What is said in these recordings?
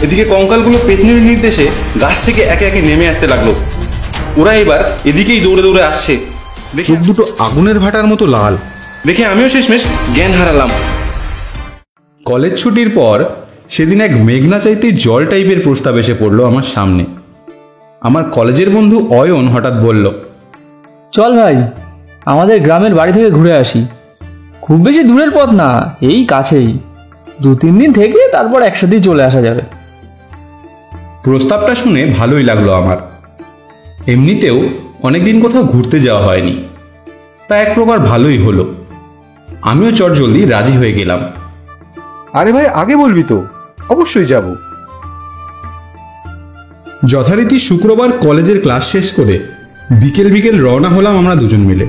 এদিকে কঙ্কালগুলো পেতনির নির্দেশে গাছ থেকে একে একে নেমে আসতে লাগলো। ওরা এবার এদিকেই দৌড়ে দৌড়ে আসছে। চোখ দুটো আগুনের ভাটার মতো লাল দেখে আমিও শেষমেশ জ্ঞান হারালাম। কলেজ ছুটির পর সেদিন এক মেঘনা চাইতে জল টাইপের প্রস্তাব এসে পড়লো আমার সামনে। আমার কলেজের বন্ধু অয়ন হঠাৎ বলল, চল ভাই, আমাদের গ্রামের বাড়ি থেকে ঘুরে আসি। খুব বেশি দূরের পথ না, এই কাছেই। 2-3 দিন থেকে তারপর একসাথেই চলে আসা যাবে। প্রস্তাবটা শুনে ভালোই লাগলো আমার। এমনিতেও অনেকদিন কোথাও ঘুরতে যাওয়া হয়নি, তা এক প্রকার ভালোই হলো। আমিও চটজলদি রাজি হয়ে গেলাম। আরে ভাই, আগে বলবি তো, অবশ্যই যাব। যথারীতি শুক্রবার কলেজের ক্লাস শেষ করে বিকেল বিকেল রওনা হলাম আমরা দুজন মিলে।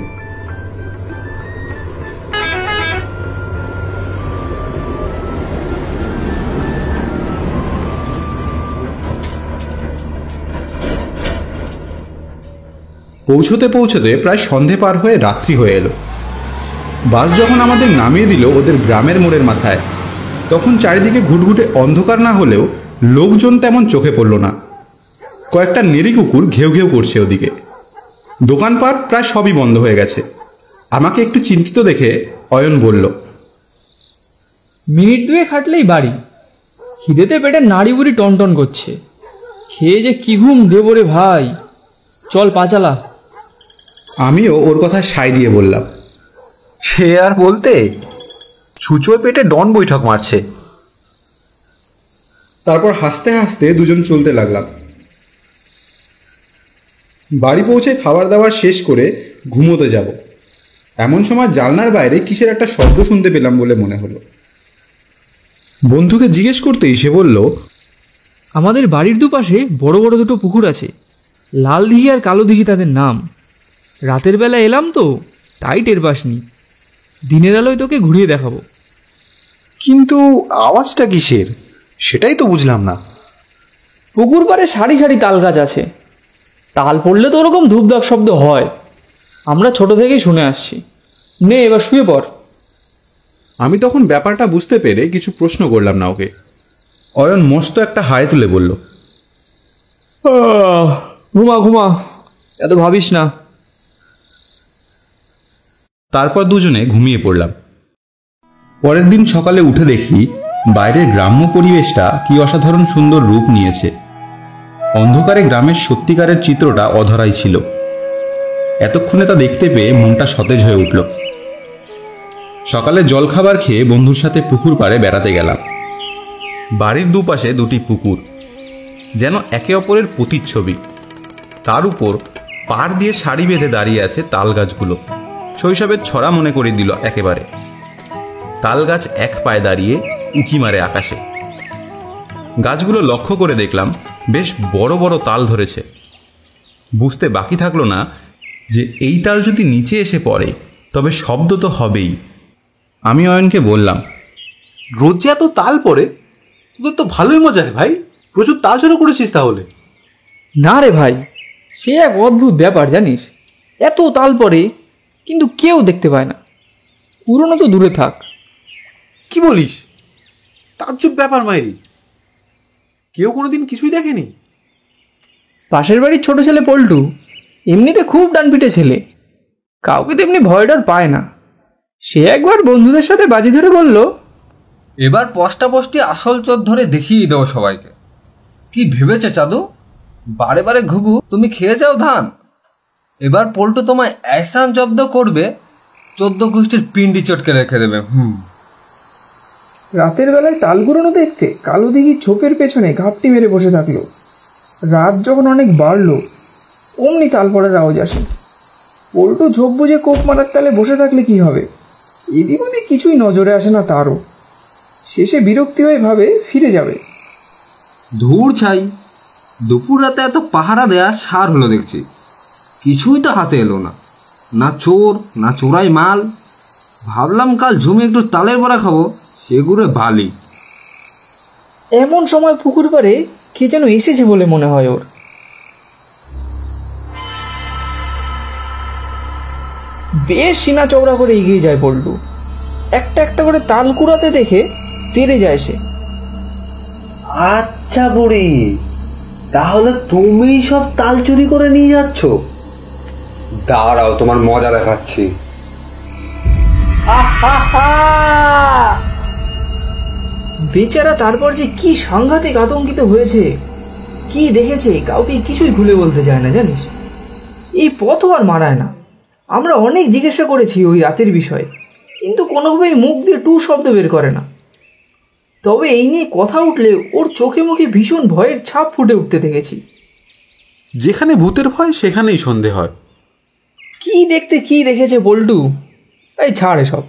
পৌঁছতে পৌঁছতে প্রায় সন্ধে পার হয়ে রাত্রি হয়ে এলো। বাস যখন আমাদের নামিয়ে দিল ওদের গ্রামের মোড়ের মাথায়, তখন চারিদিকে ঘুটঘুটে অন্ধকার না হলেও লোকজন তেমন চোখে পড়ল না। কয়েকটা নেড়ি কুকুর ঘেউ ঘেউ করছে ওদিকে। দোকানপাট প্রায় সবই বন্ধ হয়ে গেছে। আমাকে একটু চিন্তিত দেখে অয়ন বলল, মিনিট 2 হাঁটলেই বাড়ি। খিদেতে পেটে নাড়ি বুড়ি টনটন করছে। খেয়ে যে কি ঘুম দেব রে ভাই, চল পাচালা। আমিও ওর কথায় সায় দিয়ে বললাম, সে আর বলতে, ছুঁচোয় পেটে ডন বৈঠক মারছে। তারপর হাসতে হাসতে দুজন চলতে লাগলাম। বাড়ি পৌঁছে খাবার দাবার শেষ করে ঘুমোতে যাব এমন সময় জানলার বাইরে কিসের একটা শব্দ শুনতে পেলাম বলে মনে হলো। বন্ধুকে জিজ্ঞেস করতেই সে বলল, আমাদের বাড়ির দুপাশে বড় বড় দুটো পুকুর আছে, লাল দিঘি আর কালো দিঘি তাদের নাম। রাতের বেলা এলাম তো, তাই টের পাসনি। দিনের আলোয় তোকে ঘুরিয়ে দেখাবো। কিন্তু আওয়াজটা কিসের, সেটাই তো বুঝলাম না। পুকুর পাড়ে সারি সারি তাল গাছ আছে। তাল পড়লে তো ওরকম ধূপধাপ শব্দ হয়, আমরা ছোট থেকেই শুনে আসছি। নে এবার শুয়ে পড়। আমি তখন ব্যাপারটা বুঝতে পেরে কিছু প্রশ্ন করলাম না ওকে। অয়ন মস্ত একটা হাই তুলে বলল, ঘুমা ঘুমা, এত ভাবিস না। তারপর দুজনে ঘুমিয়ে পড়লাম। পরের দিন সকালে উঠে দেখি বাইরের গ্রাম্য পরিবেশটা কি অসাধারণ সুন্দর রূপ নিয়েছে। অন্ধকারে গ্রামের সত্যিকারের চিত্রটা অধরাই ছিল। এতক্ষণে তা দেখতে পেয়ে মনটা সতেজ হয়ে উঠল। সকালে জলখাবার খেয়ে বন্ধুর সাথে পুকুর পাড়ে বেড়াতে গেলাম। বাড়ির দুপাশে দুটি পুকুর, যেন একে অপরের প্রতিচ্ছবি। তার উপর পাড় দিয়ে সারি বেঁধে দাঁড়িয়ে আছে তাল গাছগুলো। শৈশবের ছড়া মনে করিয়ে দিল একেবারে। তাল গাছ এক পায়ে দাঁড়িয়ে উঁকি মারে আকাশে। গাছগুলো লক্ষ্য করে দেখলাম বেশ বড় বড় তাল ধরেছে। বুঝতে বাকি থাকলো না যে এই তাল যদি নিচে এসে পড়ে তবে শব্দ তো হবেই। আমি অয়নকে বললাম, রোজ যে এত তাল পড়ে, তোদের তো ভালোই মজা রে ভাই, প্রচুর তাল শুরু করেছিস তাহলে। না রে ভাই, সে এক অদ্ভুত ব্যাপার জানিস। এত তাল পড়ে কিন্তু কেউ দেখতে পায় না। পুরনো তো দূরে থাক। কি বলিস? তাজ্জব ব্যাপার মাইরি, কেউ কোনোদিন কিছুই দেখেনি? পাশের বাড়ির ছোট ছেলে পল্টু এমনিতে খুব ডানপিটে ছেলে, কাউকে তেমনি ভয় ডর পায় না। সে একবার বন্ধুদের সাথে বাজি ধরে বলল, এবার পষ্টাপষ্টি আসল চোর ধরে দেখিয়ে দেবো সবাইকে। কি ভেবেছে চাঁদু? বারে বারে ঘুঘু তুমি খেয়ে যাও ধান। এবার পল্টু তোমায় এসান জব্দ করবে, 14 গোষ্ঠীর পিন্ডি চটকে রেখে দেবে। রাতের বেলায় তাল কুড়োনো দেখতে কালো দিঘি ছোপের পেছনে ঘাপটি মেরে বসে থাকলো। রাত যখন অনেক বাড়লো, অমনি তাল পড়ার আওয়াজ আসে। পল্টু ঝোপ বুঝে কোপ মারার তালে বসে থাকলে কি হবে, এদিক ওদিক কিছুই নজরে আসে না তারও। শেষে বিরক্তি হয়ে ভাবে ফিরে যাবে। ধূর ছাই, দুপুর রাতে এত পাহারা দেয়া সার হলো দেখছি। কিছুই তো হাতে এলো না, না চোর না চোরাই মাল। ভাবলাম কাল ঝুমে একটু তালের বড়া খাবো, সেগুলো বালি। এমন সময় পুকুর পাড়ে কে যেন এসেছে বলে মনে হয় ওর। বেশ সিনা চওড়া করে এগিয়ে যায় পল্টু। একটা একটা করে তাল কুড়াতে দেখে তেড়ে যায় সে। আচ্ছা বুড়ি, তাহলে তুমি সব তাল চুরি করে নিয়ে যাচ্ছ? দাঁড়াও, তোমার মজা দেখাচ্ছি। বেচারা তারপর যে কি সাংঘাতিক আতঙ্কিত হয়েছে, কি দেখেছে কাউকে কিছুই খুলে বলতে চায় না জানিস। এই পথও আর মারায় না। আমরা অনেক জিজ্ঞাসা করেছি ওই রাতের বিষয়ে, কিন্তু কোনোভাবেই মুখ দিয়ে টু শব্দ বের করে না। তবে এই নিয়ে কথা উঠলে ওর চোখে মুখে ভীষণ ভয়ের ছাপ ফুটে উঠতে দেখেছি। যেখানে ভূতের ভয় সেখানেই সন্দেহ হয়। কি দেখতে কি দেখেছে বল্টু? এই ছাড় এসব।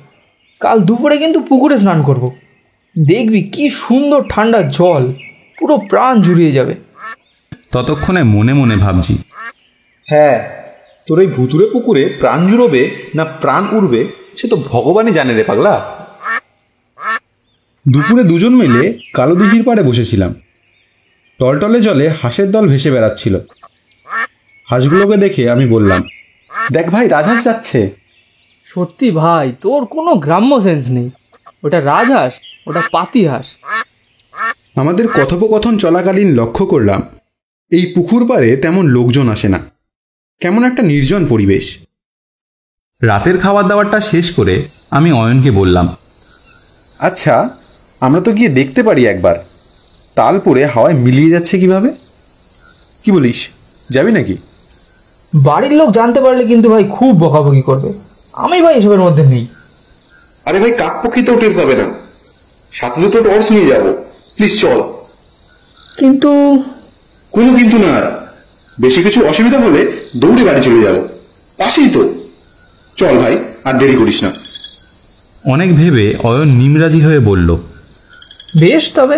কাল দুপুরে কিন্তু পুকুরে স্নান করব। দেখবি কি সুন্দর ঠান্ডা জল, পুরো প্রাণ জুড়িয়ে যাবে। ততক্ষণে মনে মনে ভাবছি, হ্যাঁ, তোর এই ভুতুরে পুকুরে প্রাণ জুড়বে না প্রাণ উড়বে সে তো ভগবানই জানে রে পাগলা। দুপুরে দুজন মিলে কালো দিঘির পাড়ে বসেছিলাম। টলটলে জলে হাঁসের দল ভেসে বেড়াচ্ছিল। হাঁসগুলোকে দেখে আমি বললাম, দেখ ভাই, রাজহাঁস যাচ্ছে। সত্যি ভাই, তোর কোনো গ্রাম্য সেন্স নেই। ওটা রাজহাঁস, ওটা পাতি হাঁস। আমাদের কথোপকথন চলাকালীন লক্ষ্য করলাম এই পুকুর পাড়ে তেমন লোকজন আসে না, কেমন একটা নির্জন পরিবেশ। রাতের খাবার দাবারটা শেষ করে আমি অয়নকে বললাম, আচ্ছা, আমরা তো গিয়ে দেখতে পারি একবার তাল পড়ে হাওয়ায় মিলিয়ে যাচ্ছে কিভাবে। কি বলিস, যাবি নাকি? বাড়ির লোক জানতে পারলে কিন্তু ভাই খুব বকাবকি করবে। আমি ভাই এসবের মধ্যে নেই। আরে ভাই, কাকপক্ষিতেও টের পাবে না। সাথে দুটো টর্চ নিয়ে যাবো, প্লিজ চল। কিন্তু কোনো কিন্তু না, আর বেশি কিছু অসুবিধা হলে দৌড়ে বাড়ি চলে যাবো, পাশেই তো। চল ভাই, আর দেরি করিস না। অনেক ভেবে অয়ন নিমরাজি হয়ে বলল, বেশ, তবে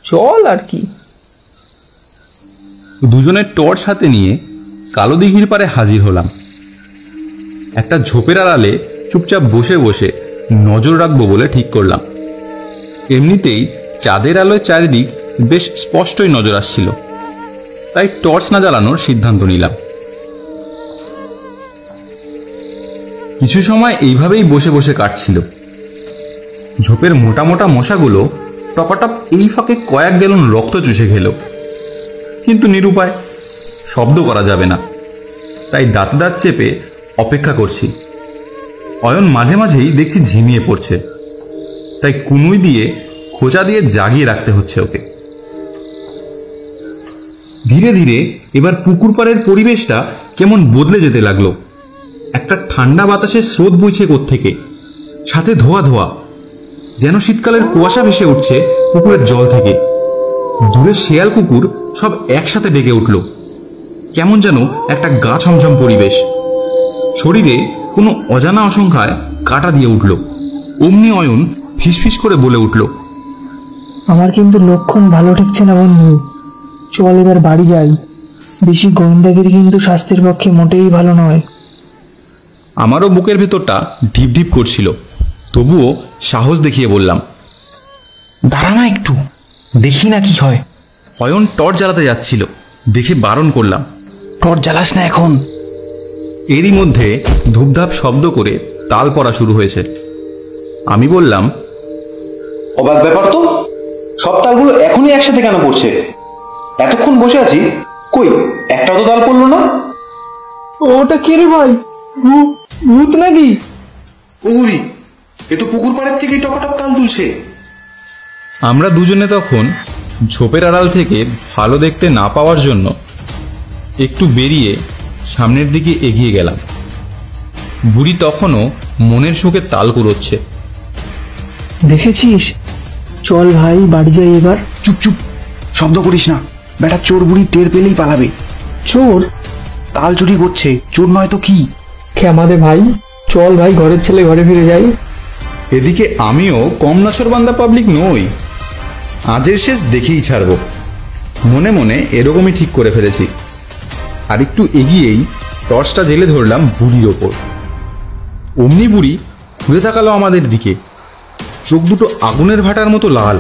চল আর কি। দুজনের টর্চ হাতে নিয়ে কালো দিঘির পাড়ে হাজির হলাম। একটা ঝোপের আড়ালে চুপচাপ বসে বসে নজর রাখবো বলে ঠিক করলাম। এমনিতেই চাঁদের আলোয় চারিদিক বেশ স্পষ্টই নজর আসছিল, তাই টর্চ না জ্বালানোর সিদ্ধান্ত নিলাম। কিছু সময় এইভাবেই বসে বসে কাটছিল। ঝোপের মোটা মোটা মশাগুলো টপাটপ এই ফাঁকে কয়েক গ্যালন রক্ত চুষে খেল, কিন্তু নিরুপায়, শব্দ করা যাবে না, তাই দাঁত দাঁত চেপে অপেক্ষা করছি। অয়ন মাঝে মাঝেই দেখছি ঝিমিয়ে পড়ছে, তাই কুনুই দিয়ে খোঁচা দিয়ে জাগিয়ে রাখতে হচ্ছে ওকে। ধীরে ধীরে এবার পুকুর পাড়ের পরিবেশটা কেমন বদলে যেতে লাগলো। একটা ঠান্ডা বাতাসের স্রোত বইছে কোত্থেকে, সাথে ধোয়া ধোয়া, যেন শীতকালের কুয়াশা ভেসে উঠছে পুকুরের জল থেকে। দূরে শেয়াল কুকুর সব একসাথে ডেকে উঠল, কেমন যেন একটা গা ছমছম পরিবেশ। শরীরে কোনো অজানা আশঙ্কায় কাটা দিয়ে উঠল। অমনি অয়ন ফিসফিস করে বলে উঠল, আমার কিন্তু লক্ষণ ভালো ঠেকছে না বন্ধু। চল এবার বাড়ি যাই। বেশি গোয়েন্দাগিরি কিন্তু স্বাস্থ্যের পক্ষে মোটেই ভালো নয়। আমারও বুকের ভেতরটা ঢিপ ঢিপ করছিল, তবুও সাহস দেখিয়ে বললাম, দাঁড়া না একটু, দেখি না কি হয়। অয়ন টর্চ জ্বালাতে যাচ্ছিল, দেখে বারণ করলাম, টর্চ জ্বালাস না এখন। এরই মধ্যে ধূপধাপ শব্দ করে তাল পড়া শুরু হয়েছে। আমি বললাম, অবাক ব্যাপার তো, সব তালগুলো এখনই একসাথে কেন পড়ছে? এতক্ষণ বসে আছি, কই একটাও তো তাল পড়লো না। ওটা কে রে ভাই? ভূত নাকি? ওরে, এ তো পুকুর পাড়ের থেকেই টপাটপ তাল তুলছে। আমরা দুজনে তখন ঝোপের আড়াল থেকে ভালো দেখতে না পাওয়ার জন্য একটু বেরিয়ে সামনের দিকে এগিয়ে গেলাম। বুড়ি তখনও মনের শোকে তাল কুড়োচ্ছে। দেখেছিস? চল ভাই বাড়ি যাই এবার। চুপ চুপ, শব্দ করিস না, বেটা চোর বুড়ি টের পেলেই পালাবে। চোর? তাল চুরি করছে, চোর নয় তো কি। ক্ষমা দে ভাই, চল ভাই, ঘরের ছেলে ঘরে ফিরে যাই। এদিকে আমিও কম নাছরবান্দা পাবলিক নই, আজের শেষ দেখেই ছাড়ব। মনে মনে এরকমই ঠিক করে ফেলেছি। আর একটু এগিয়েই টর্চটা জেলে ধরলাম বুড়ির ওপর। অমনি বুড়ি ঘুরে তাকালো আমাদের দিকে, চোখ দুটো আগুনের ভাটার মতো লাল।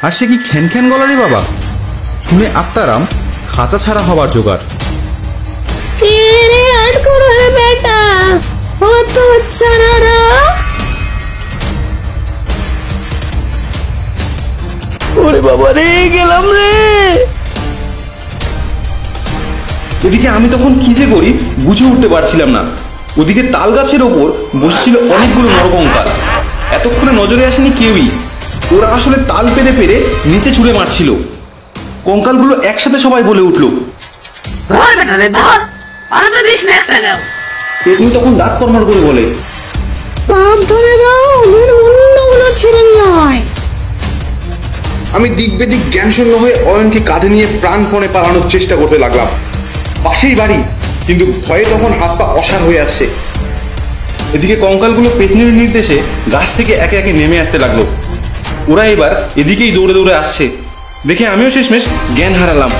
আর সে কি খ্যান খ্যান গলারে বাবা! শুনে আত্মারাম খাঁচা ছাড়া হবার জোগাড়। ওরে বাবা রে, গেলাম রে। এদিকে আমি তখন কি যে করি বুঝে উঠতে পারছিলাম না। ওদিকে তাল গাছের ওপর বসেছিল অনেকগুলো নরকঙ্কাল। এতক্ষণে নজরে আসেনি কেউই। ওরা আসলে তাল পেরে পেরে নিচে ছুঁড়ে মারছিল। কঙ্কালগুলো একসাথে সবাই বলে উঠল। পেতনি তখন দাঁত কর্মর করে বলে, আমি দিক বেদিক জ্ঞান শূন্য হয়ে অয়নকে কাঁধে নিয়ে প্রাণপণে পালানোর চেষ্টা করতে লাগলাম। পাশেই বাড়ি, কিন্তু ভয়ে তখন হাত পা অসাড় হয়ে আসছে। এদিকে কঙ্কালগুলো পেতনির নির্দেশে গাছ থেকে একে একে নেমে আসতে লাগলো। ওরা এবার এদিকেই দৌড়ে দৌড়ে আসছে দেখে আমিও শেষমেশ জ্ঞান হারালাম।